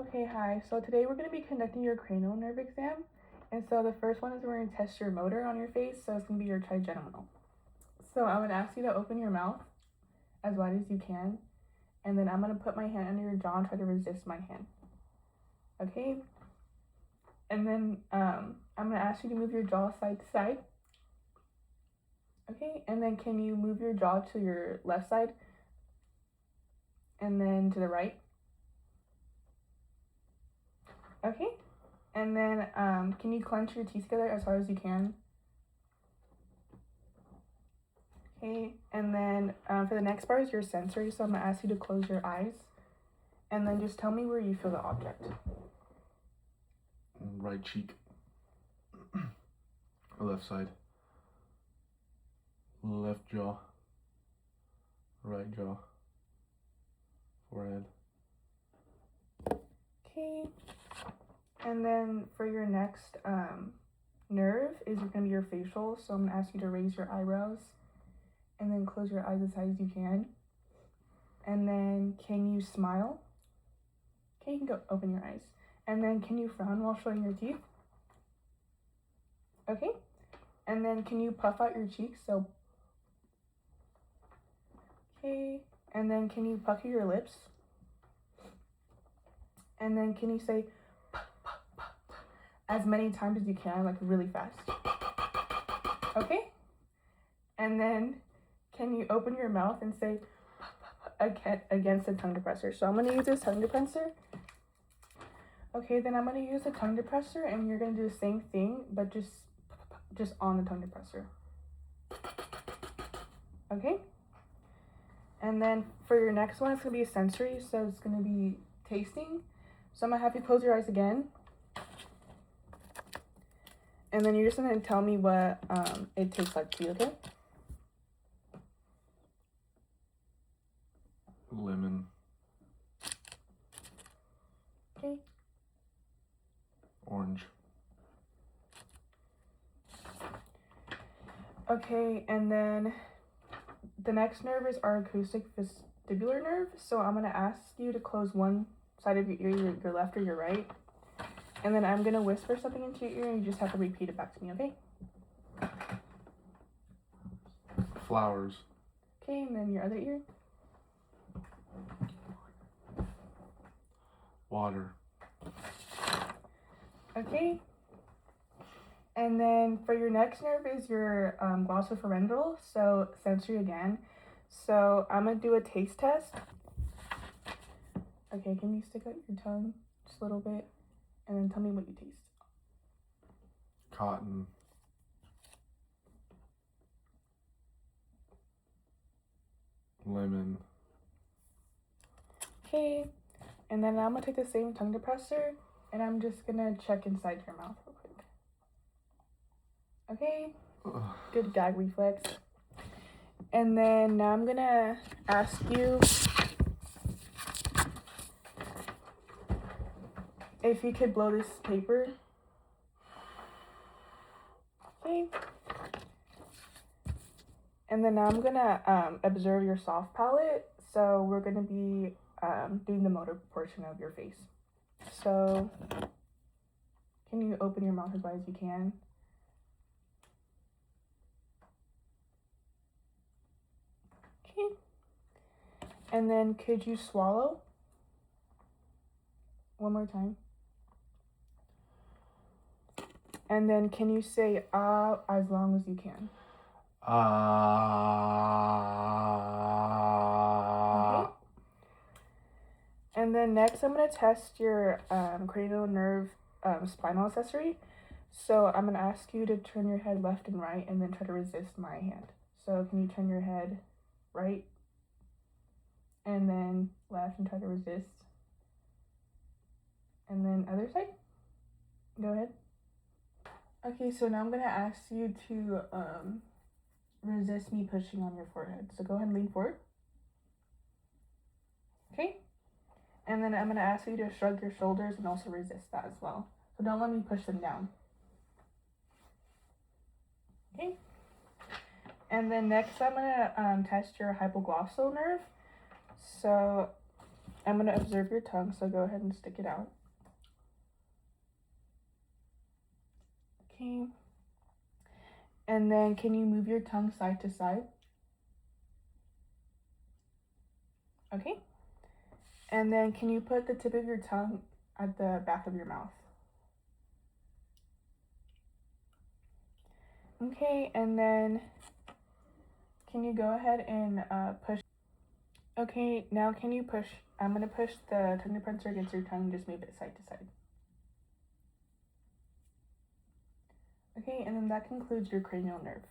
Okay, hi. So today we're going to be conducting your cranial nerve exam. And so the first one is we're going to test your motor on your face. So it's going to be your trigeminal. So I would ask you to open your mouth as wide as you can. And then I'm going to put my hand under your jaw and try to resist my hand. Okay? And then I'm going to ask you to move your jaw side to side. Okay? And then can you move your jaw to your left side? And then to the right? Okay, and then can you clench your teeth together as hard as you can? Okay, and then for the next part is your sensory, so I'm gonna ask you to close your eyes, and then just tell me where you feel the object. Right cheek, left side, left jaw, right jaw, forehead. Okay. And then for your next nerve is going to be your facial. So I'm going to ask you to raise your eyebrows and then close your eyes as high as you can. And then can you smile? Okay, you can go open your eyes. And then can you frown while showing your teeth? Okay. And then can you puff out your cheeks? So, okay. And then can you pucker your lips? And then can you say as many times as you can, like really fast? Okay? And then can you open your mouth and say against the tongue depressor? So I'm going to use this tongue depressor. Okay, then I'm going to use a tongue depressor and you're going to do the same thing, but just on the tongue depressor. Okay? And then for your next one, it's going to be a sensory, so it's going to be tasting. So I'm going to have you close your eyes again. And then you're just going to tell me what it tastes like to you, okay? Lemon. Okay. Orange. Okay, and then the next nerve is our acoustic vestibular nerve. So I'm going to ask you to close one side of your ear, your left or your right. And then I'm going to whisper something into your ear and you just have to repeat it back to me, okay? Flowers. Okay, and then your other ear. Water. Okay. And then for your next nerve is your glossopharyngeal, so sensory again. So I'm going to do a taste test. Okay, can you stick out your tongue just a little bit? And then tell me what you taste. Cotton. Lemon. Okay, and then I'm going to take the same tongue depressor and I'm just going to check inside your mouth real quick. Okay, good gag reflex. And then now I'm going to ask you if you could blow this paper. Okay. And then now I'm gonna observe your soft palate. So we're gonna be doing the motor portion of your face. So can you open your mouth as wide as you can? Okay. And then could you swallow? One more time. And then can you say ah as long as you can? Okay. And then next I'm going to test your cranial nerve spinal accessory. So I'm going to ask you to turn your head left and right and then try to resist my hand. So can you turn your head right and then left and try to resist? And then other side. Go ahead. Okay, so now I'm going to ask you to resist me pushing on your forehead. So go ahead and lean forward. Okay. And then I'm going to ask you to shrug your shoulders and also resist that as well. So don't let me push them down. Okay. And then next I'm going to test your hypoglossal nerve. So I'm going to observe your tongue, so go ahead and stick it out. Okay. And then can you move your tongue side to side? Okay. And then can you put the tip of your tongue at the back of your mouth? Okay, and then can you go ahead and push? Okay, now can you push? I'm going to push the tongue depressor against your tongue, just move it side to side. Okay, and then that concludes your cranial nerve.